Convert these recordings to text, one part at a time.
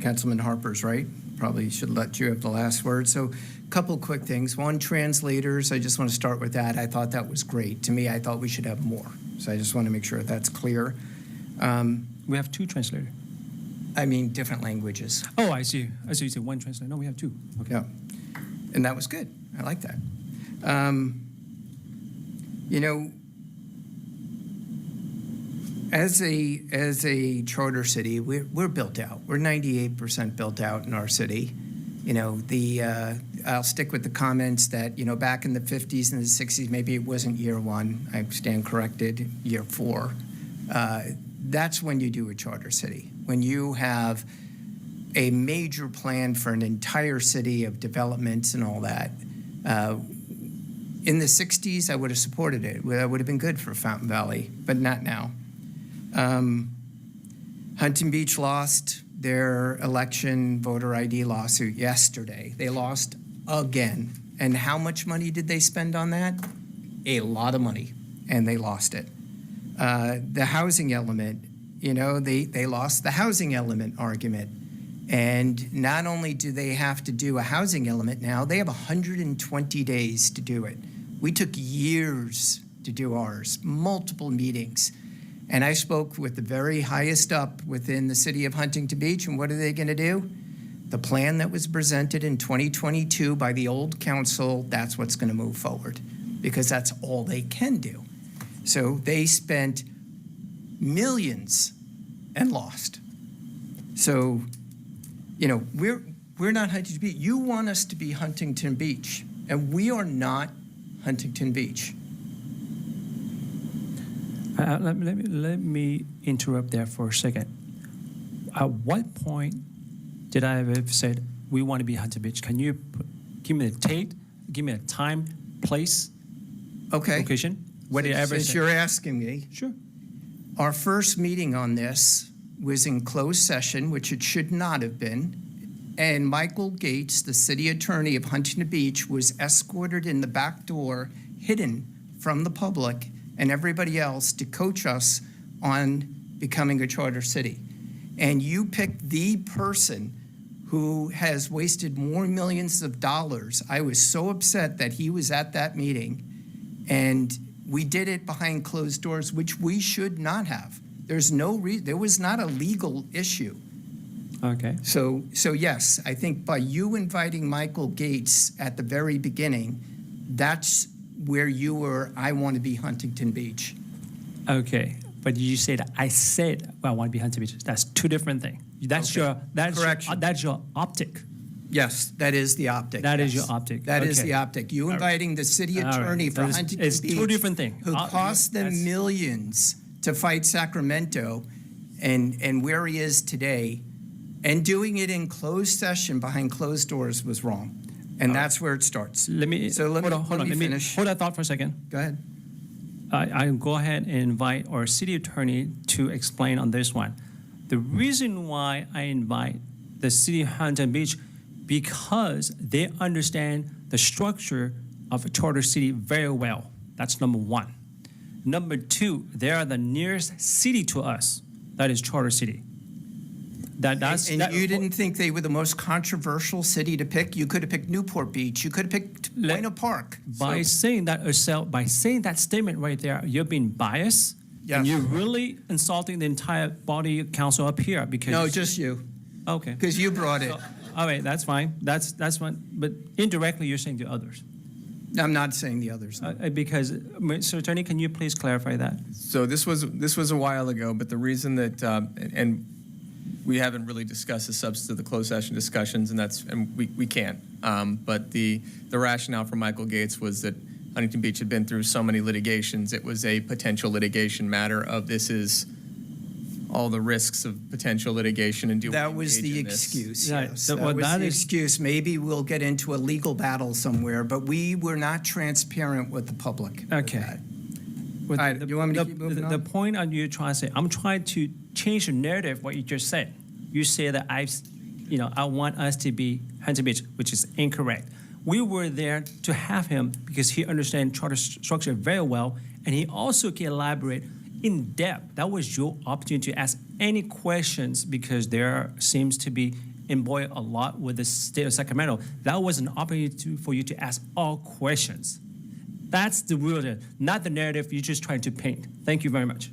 Councilman Harper's right. Probably should let you have the last word. So a couple quick things. One, translators, I just want to start with that. I thought that was great. To me, I thought we should have more. So I just want to make sure that's clear. We have two translators. I mean, different languages. Oh, I see. I see. You say one translator. No, we have two. Okay. Yeah. And that was good. I like that. You know, as a charter city, we're built out. We're 98% built out in our city. You know, I'll stick with the comments that, you know, back in the 50s and the 60s, maybe it wasn't year one. I stand corrected, year 4. That's when you do a charter city. When you have a major plan for an entire city of developments and all that. In the 60s, I would have supported it. That would have been good for Fountain Valley, but not now. Huntington Beach lost their election voter ID lawsuit yesterday. They lost again. And how much money did they spend on that? A lot of money, and they lost it. The housing element, you know, they lost the housing element argument. And not only do they have to do a housing element now, they have 120 days to do it. We took years to do ours, multiple meetings. And I spoke with the very highest up within the city of Huntington Beach, and what are they going to do? The plan that was presented in 2022 by the old council, that's what's going to move forward, because that's all they can do. So they spent millions and lost. So, you know, we're not Huntington Beach. You want us to be Huntington Beach, and we are not Huntington Beach. Let me interrupt there for a second. At what point did I have said we want to be Huntington Beach? Can you give me a date, give me a time, place, location? What did I ever say? Since you're asking me, sure. Our first meeting on this was in closed session, which it should not have been. And Michael Gates, the city attorney of Huntington Beach, was escorted in the back door, hidden from the public and everybody else, to coach us on becoming a charter city. And you picked the person who has wasted more millions of dollars. I was so upset that he was at that meeting, and we did it behind closed doors, which we should not have. There's no reason. There was not a legal issue. Okay. So yes, I think by you inviting Michael Gates at the very beginning, that's where you were, I want to be Huntington Beach. Okay, but you said I said I want to be Huntington Beach. That's two different things. That's Okay. that's your optic. Yes, that is the optic. That yes. is your optic. That is Okay. the optic. You inviting the city attorney for Huntington It's Beach, two different things. who cost them millions to fight Sacramento, and where he is today, and doing it in closed session behind closed doors was wrong. And that's where it starts. Let me hold on. Let me finish. hold that thought for a second. Go ahead. I'll go ahead and invite our city attorney to explain on this one. The reason why I invite the city of Huntington Beach, because they understand the structure of a charter city very well. That's number one. Number two, they are the nearest city to us. That is charter city. You didn't think they were the most controversial city to pick? You could have picked Newport Beach. You could have picked Buena Park. By saying that statement right there, you're being biased. Yes. And you're really insulting the entire body of council up here because No, just you. Okay. Because you brought it. All right, that's fine. That's fine. But indirectly, you're saying to others. I'm not saying the others. No. Because, Mr. Attorney, can you please clarify that? So this was a while ago, but the reason that and we haven't really discussed the substance of the closed session discussions, and we can't. But the rationale for Michael Gates was that Huntington Beach had been through so many litigations. It was a potential litigation matter of this is all the risks of potential litigation and do we That was engage the in this? excuse. Yeah, Yes. so That what was that the is- excuse. Maybe we'll get into a legal battle somewhere, but we were not transparent with the public. with Okay. that. With All right, you want me to keep moving on? The point you're trying to say, I'm trying to change the narrative, what you just said. You say that I want us to be Huntington Beach, which is incorrect. We were there to have him because he understands charter structure very well, and he also can elaborate in depth. That was your opportunity to ask any questions because there seems to be embroiled a lot with the state of Sacramento. That was an opportunity for you to ask all questions. That's the real, not the narrative you're just trying to paint. Thank you very much.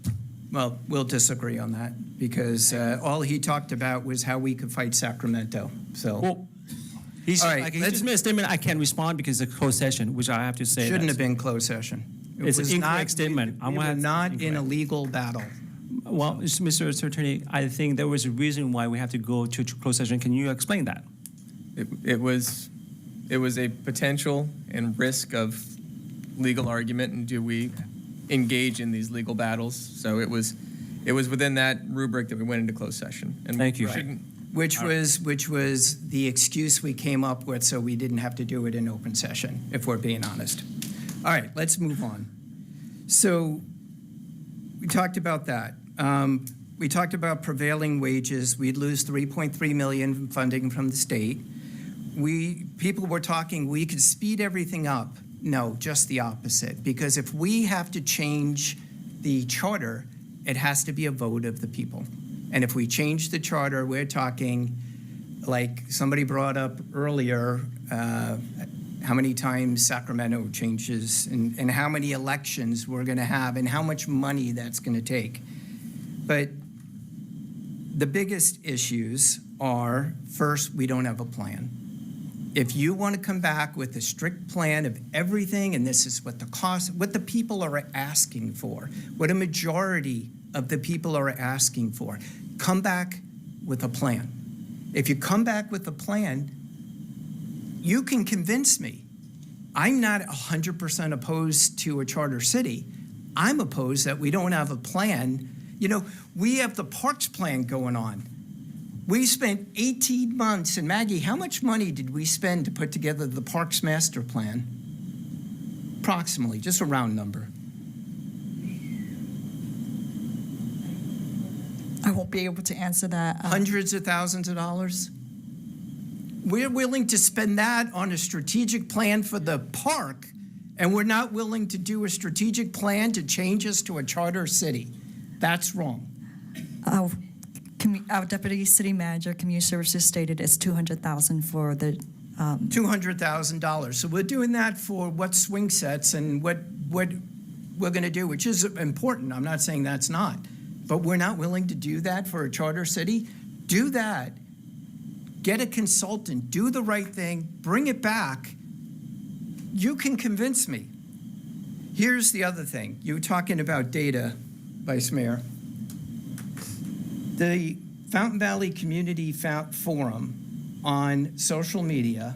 Well, we'll disagree on that because all he talked about was how we could fight Sacramento. So Well, he's All right, like, he let's- just made a statement. I can't respond because it's a closed session, which I have to say. shouldn't that. have been closed session. It It's an was incorrect not- statement. I'm We gonna were have to- not in a incorrect. legal battle. Well, Mr. Attorney, I think there was a reason why we have to go to closed session. Can you explain that? It was a potential and risk of legal argument, and do we engage in these legal battles? So it was within that rubric that we went into closed session. And Thank you. we shouldn't- Which was the excuse we came up with so we didn't have to do it in open session, if we're being honest. All right, let's move on. So we talked about that. We talked about prevailing wages. We'd lose 3.3 million in funding from the state. People were talking we could speed everything up. No, just the opposite. Because if we have to change the charter, it has to be a vote of the people. And if we change the charter, we're talking, like somebody brought up earlier, how many times Sacramento changes and how many elections we're going to have and how much money that's going to take. But the biggest issues are, first, we don't have a plan. If you want to come back with a strict plan of everything, and this is what the cost, what the people are asking for, what a majority of the people are asking for, come back with a plan. If you come back with a plan, you can convince me. I'm not 100% opposed to a charter city. I'm opposed that we don't have a plan. You know, we have the parks plan going on. We spent 18 months, and Maggie, how much money did we spend to put together the parks master plan? Approximately, just a round number. I won't be able to answer that. Hundreds of thousands of dollars. We're willing to spend that on a strategic plan for the park, and we're not willing to do a strategic plan to change us to a charter city. That's wrong. Our deputy city manager, community services, stated it's $200,000 for the. $200,000. So we're doing that for what swing sets and what we're going to do, which is important. I'm not saying that's not. But we're not willing to do that for a charter city. Do that. Get a consultant. Do the right thing. Bring it back. You can convince me. Here's the other thing. You were talking about data, Vice Mayor. The Fountain Valley Community Forum on social media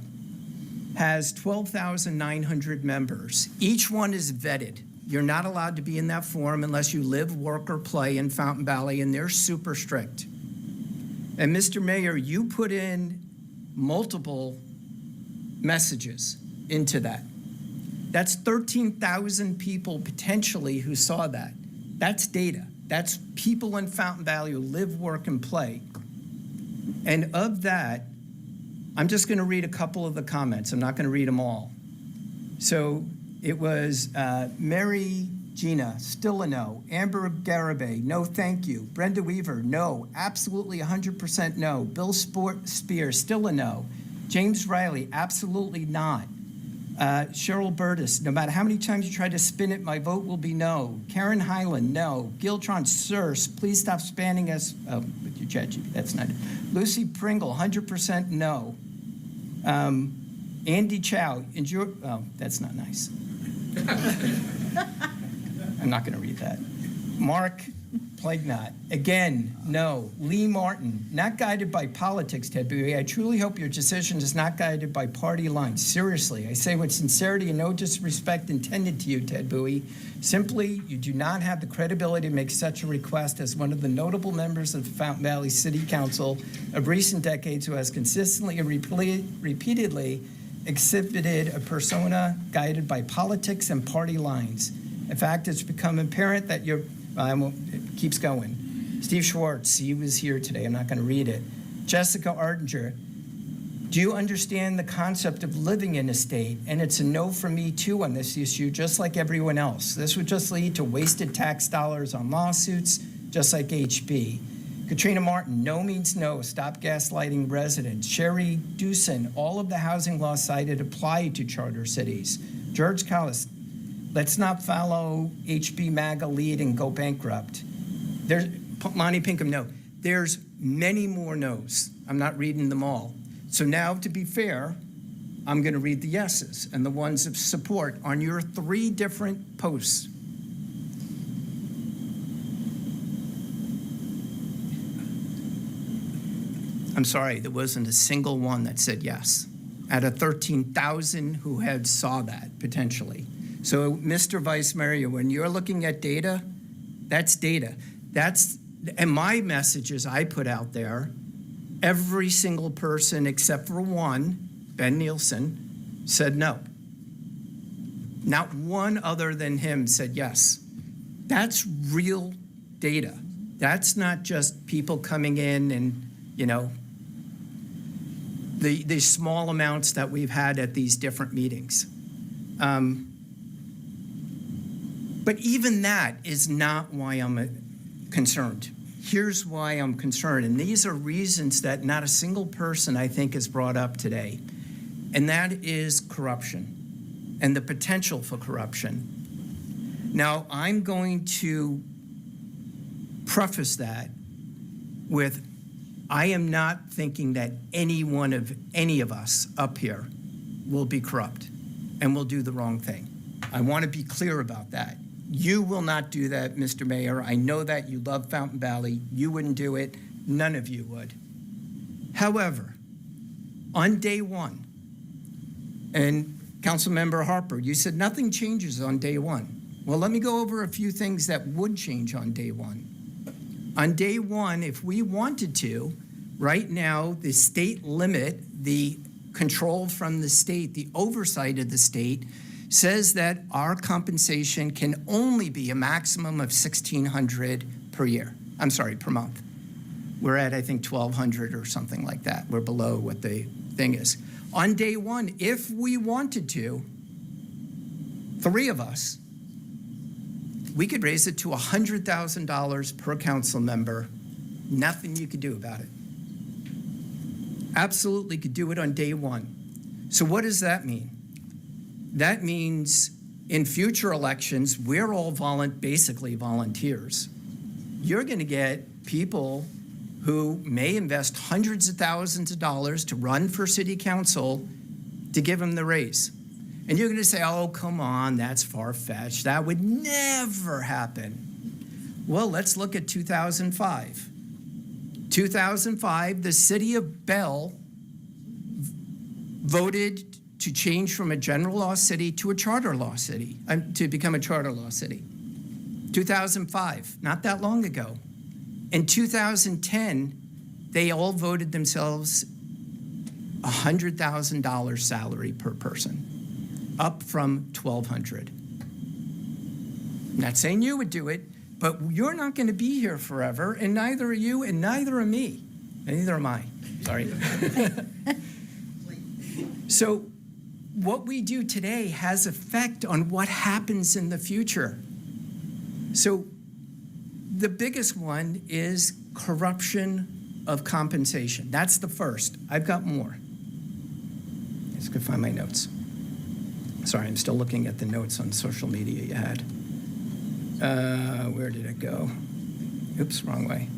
has 12,900 members. Each one is vetted. You're not allowed to be in that forum unless you live, work, or play in Fountain Valley, and they're super strict. And Mr. Mayor, you put in multiple messages into that. That's 13,000 people potentially who saw that. That's data. That's people in Fountain Valley who live, work, and play. And of that, I'm just going to read a couple of the comments. I'm not going to read them all. So it was Mary Gina, still a no. Amber Garibay, no thank you. Brenda Weaver, no. Absolutely 100% no. Bill Spear, still a no. James Riley, absolutely not. Cheryl Burtis, no matter how many times you try to spin it, my vote will be no. Karen Hyland, no. Giltron, sir, please stop spamming us. Oh, with your ChatGPT, that's not it. Lucy Pringle, 100% no. Andy Chow, enjoy, oh, that's not nice. I'm not going to read that. Mark Plagnot, again, no. Lee Martin, not guided by politics, Ted Bowie. I truly hope your decision is not guided by party lines. Seriously, I say with sincerity and no disrespect intended to you, Ted Bowie. Simply, you do not have the credibility to make such a request as one of the notable members of the Fountain Valley City Council of recent decades who has consistently and repeatedly exhibited a persona guided by politics and party lines. In fact, it's become apparent that it keeps going. Steve Schwartz, he was here today. I'm not going to read it. Jessica Ardinger, do you understand the concept of living in a state? And it's a no from me, too, on this issue, just like everyone else. This would just lead to wasted tax dollars on lawsuits, just like HB. Katrina Martin, no means no, stop gaslighting residents. Sherry Dewson, all of the housing laws cited apply to charter cities. George Callis, let's not follow HB MAGA lead and go bankrupt. There's Monty Pinkham, no. There's many more no's. I'm not reading them all. So now, to be fair, I'm going to read the yeses and the ones of support on your 3 different posts. I'm sorry, there wasn't a single one that said yes, out of 13,000 who had saw that potentially. So, Mr. Vice Mayor, when you're looking at data, that's data. And my messages I put out there, every single person except for one, Ben Nielsen, said no. Not one other than him said yes. That's real data. That's not just people coming in and, the small amounts that we've had at these different meetings. But even that is not why I'm concerned. Here's why I'm concerned, and these are reasons that not a single person, I think, has brought up today, and that is corruption and the potential for corruption. Now, I'm going to preface that with, I am not thinking that any of us up here will be corrupt and will do the wrong thing. I want to be clear about that. You will not do that, Mr. Mayor. I know that you love Fountain Valley. You wouldn't do it. None of you would. However, on day one, and Councilmember Harper, you said nothing changes on day one. Well, let me go over a few things that would change on day one. On day one, if we wanted to, right now, the state limit, the control from the state, the oversight of the state, says that our compensation can only be a maximum of $1,600 per month. We're at, I think, $1,200 or something like that. We're below what the thing is. On day one, if we wanted to, 3 of us, we could raise it to $100,000 per council member. Nothing you could do about it. Absolutely could do it on day one. So what does that mean? That means in future elections, we're all basically volunteers. You're going to get people who may invest hundreds of thousands of dollars to run for city council to give them the raise. And you're going to say, oh, come on, that's far-fetched. That would never happen. Well, let's look at 2005. 2005, the city of Bell voted to change from a general law city to a charter law city, to become a charter law city. 2005, not that long ago. In 2010, they all voted themselves $100,000 salary per person, up from $1,200. I'm not saying you would do it, but you're not going to be here forever, and neither are you, and neither are me, and neither am I. Sorry. So what we do today has effect on what happens in the future. So the biggest one is corruption of compensation. That's the first. I've got more. I just could find my notes. Sorry, I'm still looking at the notes on social media you had. Where did it go? Oops, wrong way.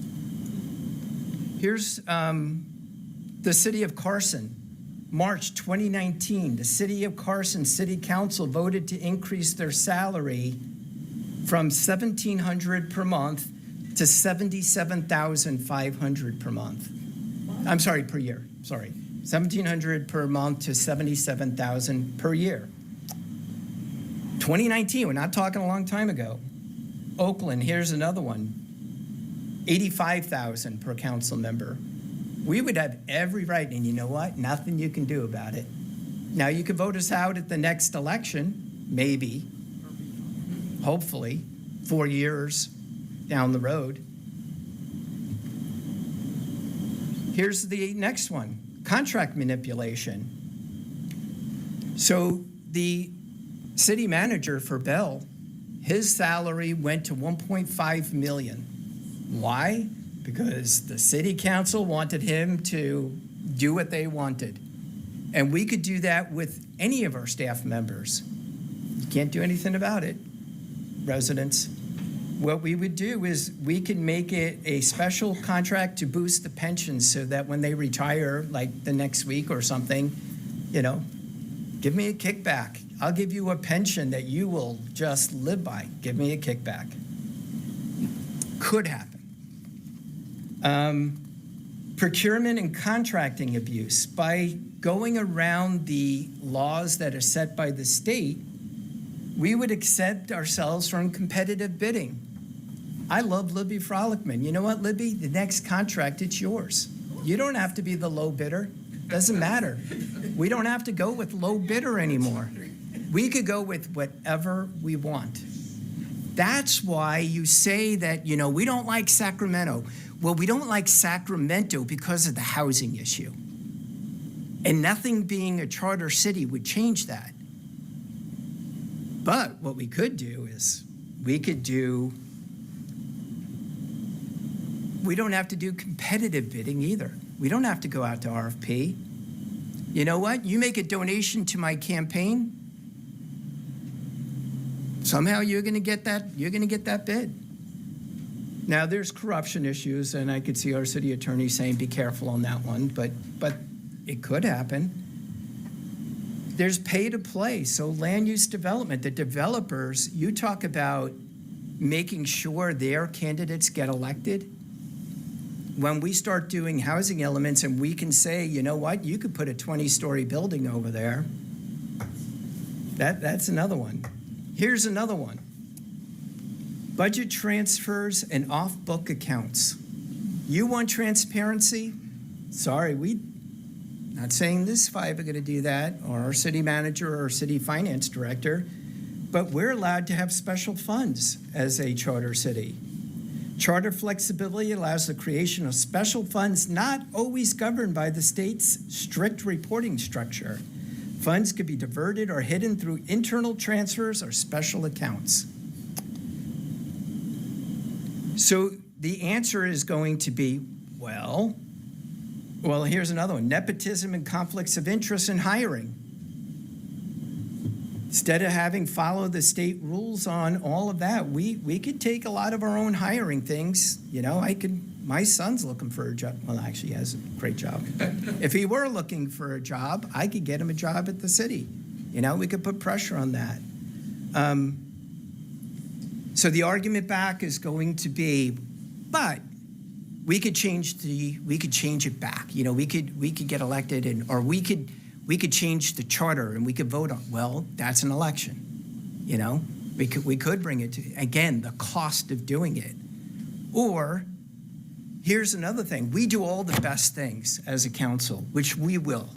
Here's the city of Carson. March 2019, the city of Carson City Council voted to increase their salary from $1,700 per month to $77,500 per month. I'm sorry, per year. Sorry, $1,700 per month to $77,000 per year. 2019, we're not talking a long time ago. Oakland, here's another one, $85,000 per council member. We would have every right, and you know what? Nothing you can do about it. Now, you could vote us out at the next election, maybe, hopefully, 4 years down the road. Here's the next one, contract manipulation. So the city manager for Bell, his salary went to $1.5 million. Why? because the city council wanted him to do what they wanted. And we could do that with any of our staff members. You can't do anything about it, residents. What we would do is we can make it a special contract to boost the pensions so that when they retire, like the next week or something, you know, give me a kickback. I'll give you a pension that you will just live by. Give me a kickback. Could happen. Procurement and contracting abuse. By going around the laws that are set by the state, we would exempt ourselves from competitive bidding. I love Libby Frolickman. You know what, Libby? The next contract, it's yours. You don't have to be the low bidder. Doesn't matter. We don't have to go with low bidder anymore. We could go with whatever we want. That's why you say that, you know, we don't like Sacramento. Well, we don't like Sacramento because of the housing issue. And nothing being a charter city would change that. But what we could do is we don't have to do competitive bidding either. We don't have to go out to RFP. You know what? You make a donation to my campaign, somehow you're going to get that bid. Now there's corruption issues, and I could see our city attorney saying be careful on that one, but it could happen. There's pay to play, so land use development, the developers, you talk about making sure their candidates get elected. When we start doing housing elements and we can say, you know what, you could put a 20-story building over there. That's another one. Here's another one. Budget transfers and off-book accounts. You want transparency? Sorry, not saying this five are going to do that, or our city manager or our city finance director, but we're allowed to have special funds as a charter city. Charter flexibility allows the creation of special funds not always governed by the state's strict reporting structure. Funds could be diverted or hidden through internal transfers or special accounts. So the answer is going to be, well, here's another one. Nepotism and conflicts of interest in hiring. Instead of having follow the state rules on all of that, we could take a lot of our own hiring things. You know, my son's looking for a job. Well, actually, he has a great job. If he were looking for a job, I could get him a job at the city. You know, we could put pressure on that. So the argument back is going to be, but we could change it back. You know, we could get elected, or we could change the charter and we could vote on. Well, that's an election. You know, we could bring it to, again, the cost of doing it. Or here's another thing. We do all the best things as a council, which we will.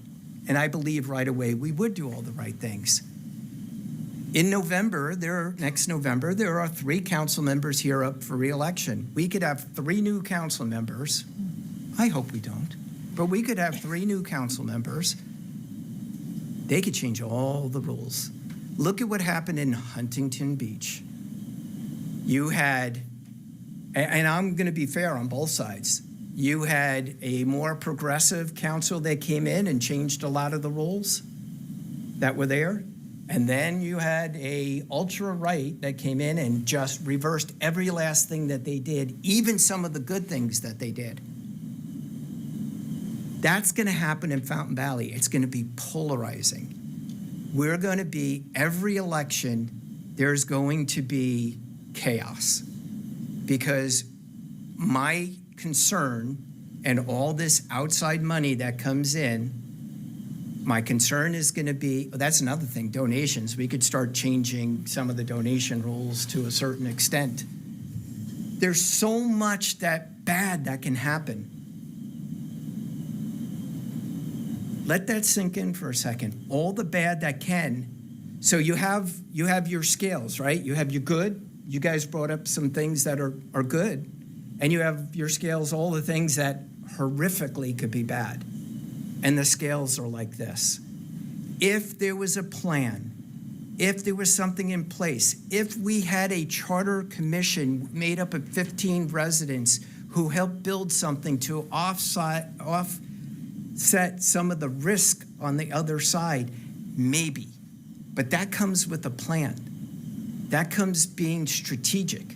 And I believe right away we would do all the right things. In November, next November, there are 3 council members here up for re-election. We could have 3 new council members. I hope we don't. But we could have 3 new council members. They could change all the rules. Look at what happened in Huntington Beach. You had, and I'm going to be fair on both sides, you had a more progressive council that came in and changed a lot of the rules that were there. And then you had a ultra-right that came in and just reversed every last thing that they did, even some of the good things that they did. That's going to happen in Fountain Valley. It's going to be polarizing. We're going to be, every election, there's going to be chaos. Because my concern and all this outside money that comes in, my concern is going to be, that's another thing, donations. We could start changing some of the donation rules to a certain extent. There's so much that bad that can happen. Let that sink in for a second. All the bad that can. So you have your scales, right? You have your good. You guys brought up some things that are good. And you have your scales, all the things that horrifically could be bad. And the scales are like this. If there was a plan, if there was something in place, if we had a charter commission made up of 15 residents who helped build something to offset some of the risk on the other side? Maybe. But that comes with a plan. That comes being strategic.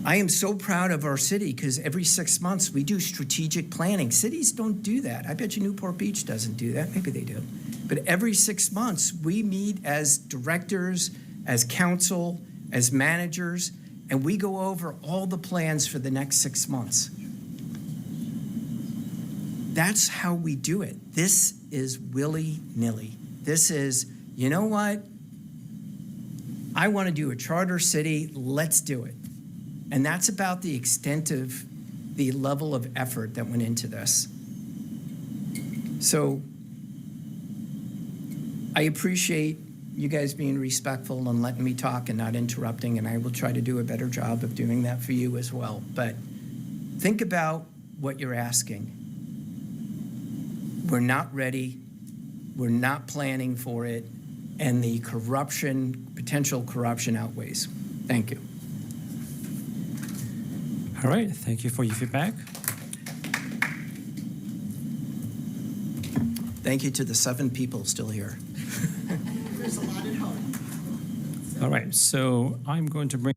I am so proud of our city because every 6 months we do strategic planning. Cities don't do that. I bet you Newport Beach doesn't do that. Maybe they do. But every 6 months we meet as directors, as council, as managers, and we go over all the plans for the next 6 months. That's how we do it. This is willy-nilly. This is, you know what? I want to do a charter city. Let's do it. And that's about the extent of the level of effort that went into this. So I appreciate you guys being respectful and letting me talk and not interrupting, and I will try to do a better job of doing that for you as well. But think about what you're asking. We're not ready. We're not planning for it. And the potential corruption outweighs. Thank you. All right, thank you for your feedback. Thank you to the 7 people still here. There's a lot at home. All right, so I'm going to bring